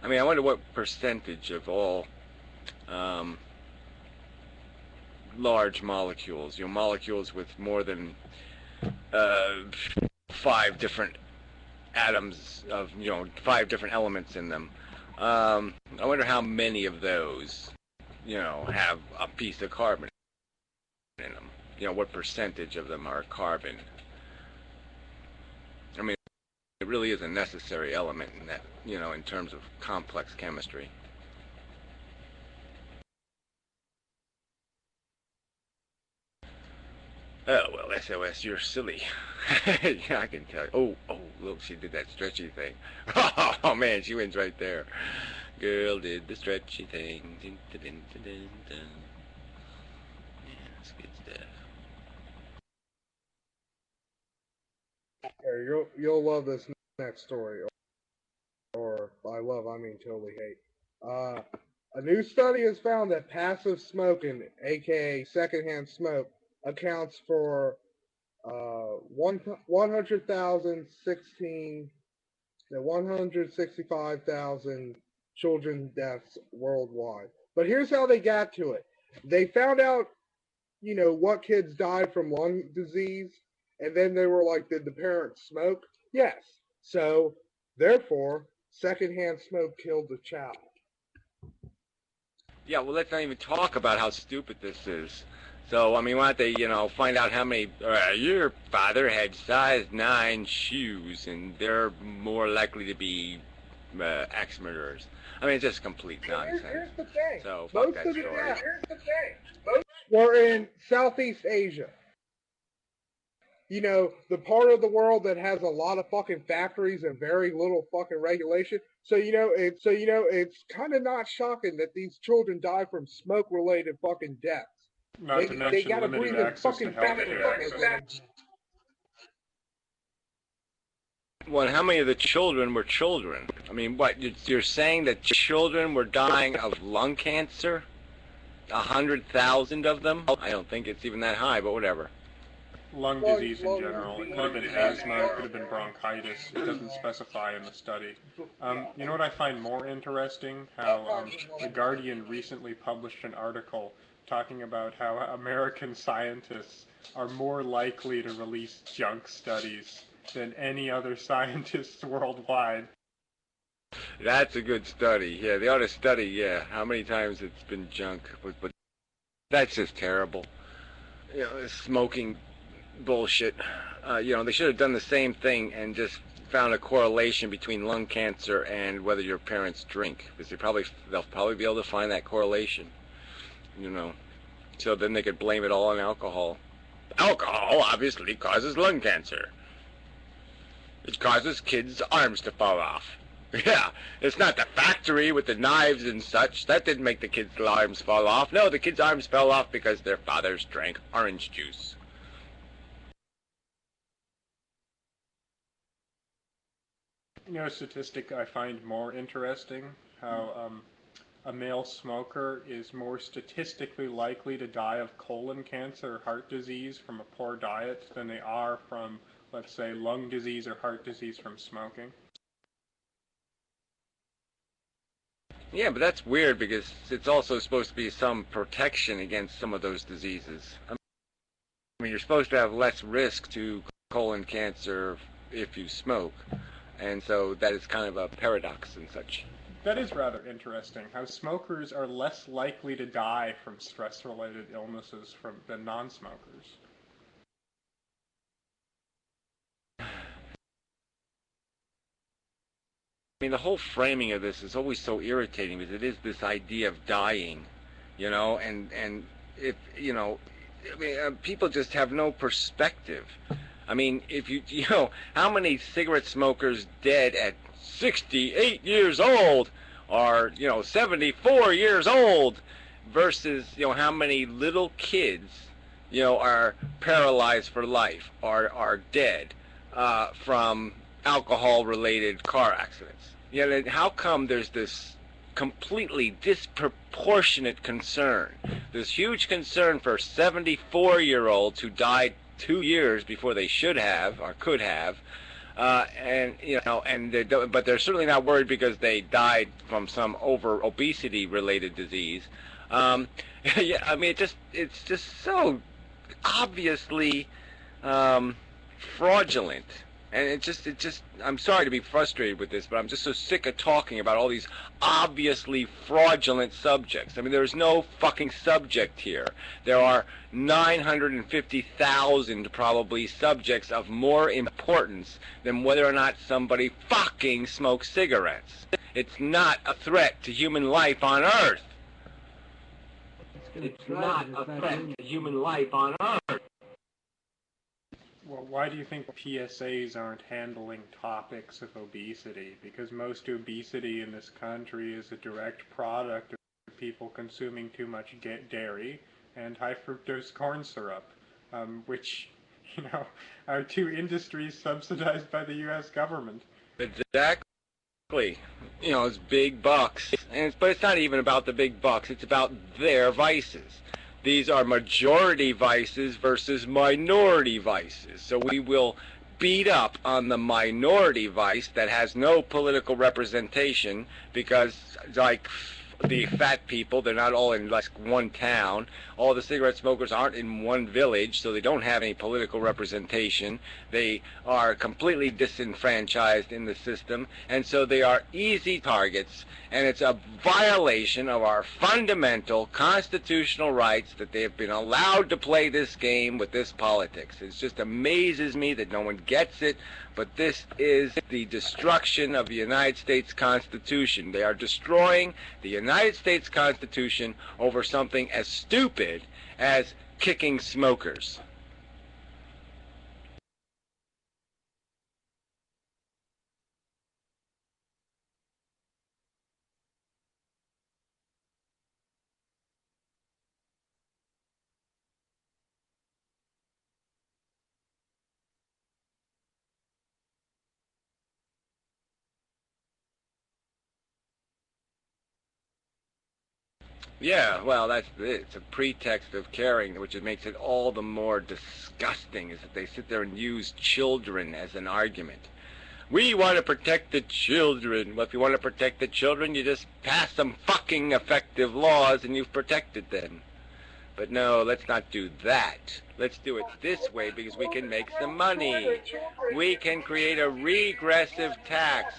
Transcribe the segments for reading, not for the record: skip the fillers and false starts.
I mean, I wonder what percentage of all large molecules, molecules with more than 5 different atoms of, 5 different elements in them. I wonder how many of those, have a piece of carbon in them. What percentage of them are carbon? I mean, it really is a necessary element in that, in terms of complex chemistry. Oh, well, SOS, you're silly. Yeah, I can tell you. Oh, look, she did that stretchy thing. Oh, man, she wins right there. Girl did the stretchy thing. Dun, dun, dun, dun, dun, dun. Yeah, that's good stuff. Hey, you'll love this next story, or by love I mean totally hate. A new study has found that passive smoking, aka secondhand smoke, accounts for 165,000 children deaths worldwide. But here's how they got to it. They found out, what kids died from lung disease, and then they were like, did the parents smoke? Yes. So, therefore, secondhand smoke killed the child. Yeah, well, let's not even talk about how stupid this is. So, I mean, why don't they, find out how many, your father had size 9 shoes, and they're more likely to be axe murderers. I mean, it's just complete nonsense. Here's the thing. So, fuck that story. Here's the thing. We're in Southeast Asia. The part of the world that has a lot of fucking factories and very little fucking regulation. So, it's kind of not shocking that these children die from smoke-related fucking deaths. Not to mention limited access to healthcare. Well, how many of the children were children? I mean, what, you're saying that children were dying of lung cancer? 100,000 of them? I don't think it's even that high, but whatever. Lung disease in general. It could have been asthma, it could have been bronchitis. It doesn't specify in the study. You know what I find more interesting? How The Guardian recently published an article talking about how American scientists are more likely to release junk studies than any other scientists worldwide. That's a good study. Yeah, they ought to study, how many times it's been junk. But that's just terrible. Smoking bullshit. They should have done the same thing and just found a correlation between lung cancer and whether your parents drink. Because they'll probably be able to find that correlation. So then they could blame it all on alcohol. Alcohol obviously causes lung cancer. It causes kids' arms to fall off. Yeah, it's not the factory with the knives and such. That didn't make the kids' arms fall off. No, the kids' arms fell off because their fathers drank orange juice. A statistic I find more interesting, how a male smoker is more statistically likely to die of colon cancer or heart disease from a poor diet than they are from, let's say, lung disease or heart disease from smoking. Yeah, but that's weird because it's also supposed to be some protection against some of those diseases. I mean, you're supposed to have less risk to colon cancer if you smoke, and so that is kind of a paradox and such. That is rather interesting, how smokers are less likely to die from stress-related illnesses than non-smokers. I mean, the whole framing of this is always so irritating because it is this idea of dying, and if, people just have no perspective. I mean, if how many cigarette smokers dead at 68 years old or, 74 years old versus, how many little kids, are paralyzed for life or are dead from alcohol-related car accidents. How come there's this completely disproportionate concern, this huge concern for 74-year-olds who died 2 years before they should have or could have, and but they're certainly not worried because they died from some over obesity related disease. Yeah, I mean, it's just so obviously fraudulent. And I'm sorry to be frustrated with this, but I'm just so sick of talking about all these obviously fraudulent subjects. I mean, there's no fucking subject here. There are 950,000 probably subjects of more importance than whether or not somebody fucking smokes cigarettes. It's not a threat to human life on Earth. It's not a threat to human life on Earth. Well, why do you think PSAs aren't handling topics of obesity? Because most obesity in this country is a direct product of people consuming too much dairy and high fructose corn syrup, which, are two industries subsidized by the U.S. government. Exactly. It's big bucks. But it's not even about the big bucks. It's about their vices. These are majority vices versus minority vices. So we will beat up on the minority vice that has no political representation because, like the fat people, they're not all in like one town. All the cigarette smokers aren't in one village, so they don't have any political representation. They are completely disenfranchised in the system, and so they are easy targets, and it's a violation of our fundamental constitutional rights that they have been allowed to play this game with this politics. It just amazes me that no one gets it, but this is the destruction of the United States Constitution. They are destroying the United States Constitution over something as stupid as kicking smokers. Yeah, well, that's it. It's a pretext of caring, which makes it all the more disgusting, is that they sit there and use children as an argument. We want to protect the children. Well, if you want to protect the children, you just pass some fucking effective laws and you've protected them. But no, let's not do that. Let's do it this way because we can make some money. We can create a regressive tax.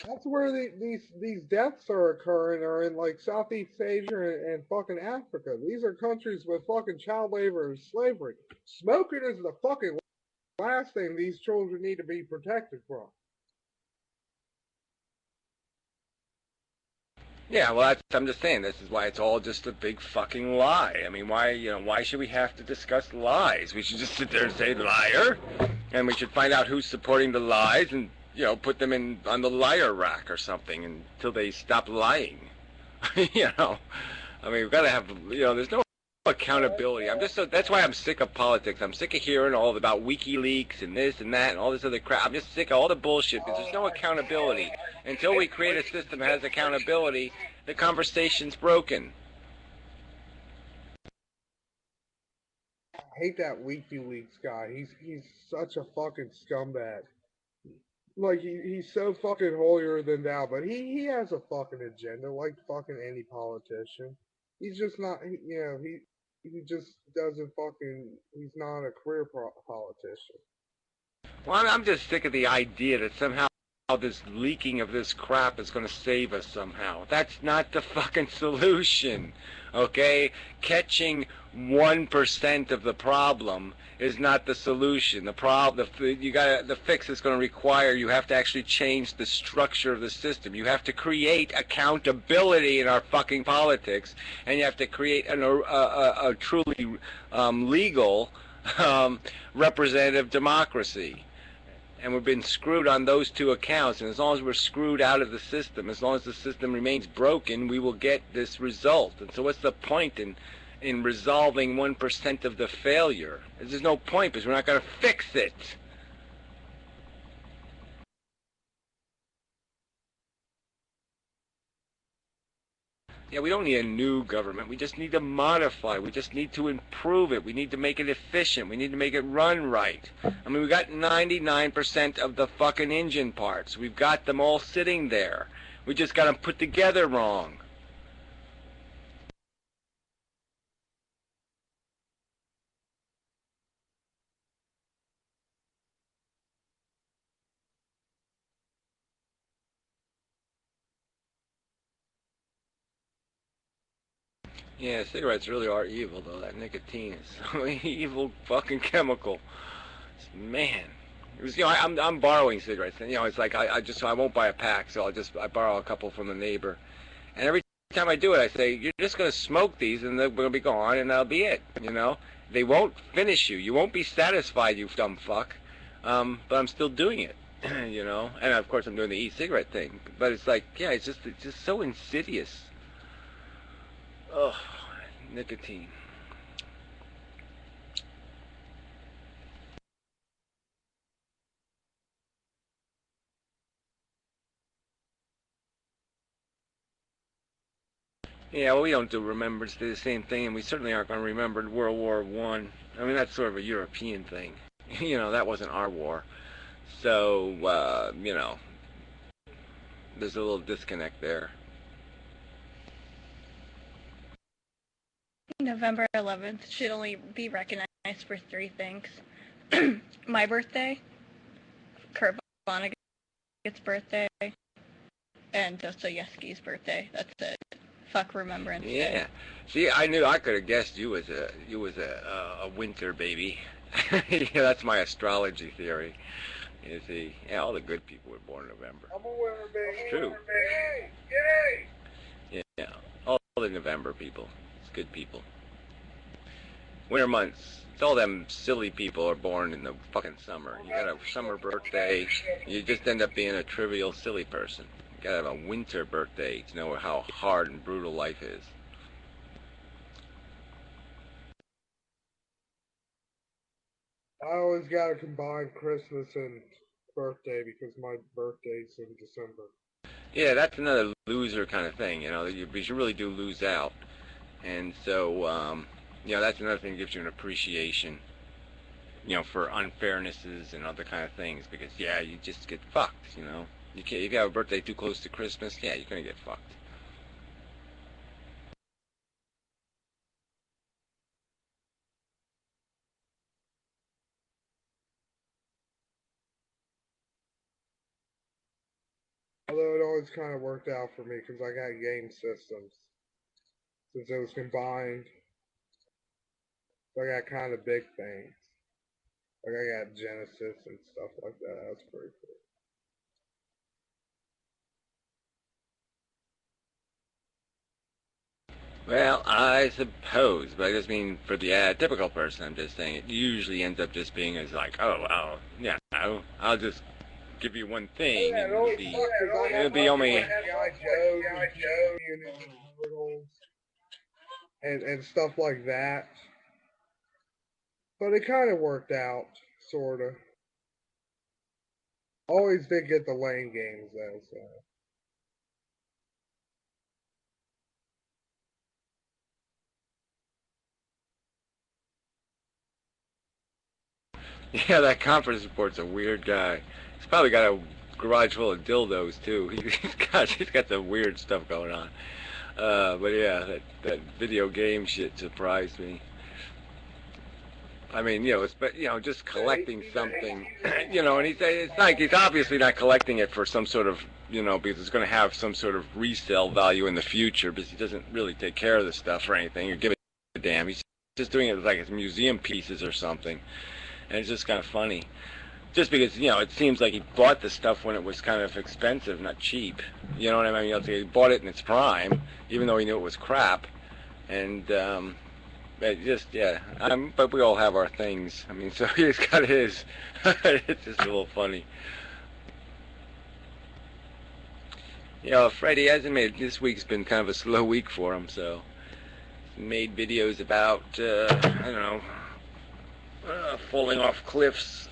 That's where these deaths are occurring, are in like Southeast Asia and fucking Africa. These are countries with fucking child labor and slavery. Smoking is the fucking last thing these children need to be protected from. Yeah, well, I'm just saying, this is why it's all just a big fucking lie. I mean, why should we have to discuss lies? We should just sit there and say liar, and we should find out who's supporting the lies and, put them on the liar rack or something until they stop lying. I mean, we've got to have, there's no accountability. That's why I'm sick of politics. I'm sick of hearing all about WikiLeaks and this and that and all this other crap. I'm just sick of all the bullshit because there's no accountability. Until we create a system that has accountability, the conversation's broken. I hate that WikiLeaks guy. He's such a fucking scumbag. Like, he's so fucking holier than thou, but he has a fucking agenda, like fucking any politician. He's just not, he just doesn't fucking, he's not a career politician. Well, I'm just sick of the idea that somehow this leaking of this crap is going to save us somehow. That's not the fucking solution, okay? Catching 1% of the problem is not the solution. The fix is going to require you have to actually change the structure of the system. You have to create accountability in our fucking politics, and you have to create a truly legal representative democracy. And we've been screwed on those two accounts, and as long as we're screwed out of the system, as long as the system remains broken, we will get this result. And so what's the point in resolving 1% of the failure? There's no point because we're not going to fix it. Yeah, we don't need a new government. We just need to modify. We just need to improve it. We need to make it efficient. We need to make it run right. I mean, we got 99% of the fucking engine parts. We've got them all sitting there. We just got them put together wrong. Yeah, cigarettes really are evil, though. That nicotine is so evil fucking chemical. Man. It was, I'm borrowing cigarettes, and it's like I won't buy a pack, so I borrow a couple from the neighbor, and every time I do it, I say, you're just gonna smoke these, and they're gonna be gone, and that'll be it. They won't finish you. You won't be satisfied, you dumb fuck. But I'm still doing it, and of course I'm doing the e-cigarette thing. But it's like, yeah, it's just so insidious. Ugh, nicotine. Yeah, well, we don't do remembrance to the same thing, and we certainly aren't going to remember World War One. I mean, that's sort of a European thing. That wasn't our war. So, there's a little disconnect there. November 11th should only be recognized for 3 things. My birthday, Kurt Vonnegut's birthday, and Dostoevsky's birthday. That's it. Fuck Remembrance Day. Yeah. See, I knew I could have guessed you was a winter baby. Yeah, that's my astrology theory. You see, yeah, all the good people were born in November. I'm a winter baby. It's true. Yay! Yeah, all the November people. It's good people. Winter months. It's all them silly people are born in the fucking summer. You got a summer birthday, you just end up being a trivial, silly person. You gotta have a winter birthday to know how hard and brutal life is. I always gotta combine Christmas and birthday because my birthday's in December. Yeah, that's another loser kind of thing, because you really do lose out. And so, that's another thing that gives you an appreciation, for unfairnesses and other kind of things, because, yeah, you just get fucked, You can't, if you have a birthday too close to Christmas, yeah, you're gonna get fucked. Although it always kind of worked out for me because I got game systems. Since it was combined, so I got kind of big things. Like I got Genesis and stuff like that. That's pretty cool. Well, I suppose, but I just mean for the typical person, I'm just saying it usually ends up just being as like, oh, well, yeah, I'll just give you one thing, and it'll be only... And stuff like that. But it kind of worked out, sort of. Always did get the lane games, though, so... Yeah, that conference report's a weird guy. He's probably got a garage full of dildos too. He's got some weird stuff going on. But yeah, that video game shit surprised me. I mean, just collecting something, and it's like he's obviously not collecting it for some sort of, because it's going to have some sort of resale value in the future, because he doesn't really take care of the stuff or anything or give a damn. He's just doing it like it's museum pieces or something. And it's just kind of funny. Just because, it seems like he bought the stuff when it was kind of expensive, not cheap. You know what I mean? He bought it in its prime, even though he knew it was crap. And, it just, yeah. But we all have our things. I mean, so he's got his. It's just a little funny. Freddie hasn't made, this week's been kind of a slow week for him, so. He made videos about, I don't know, falling off cliffs,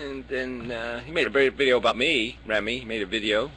and then he made a video about me, Remy. He made a video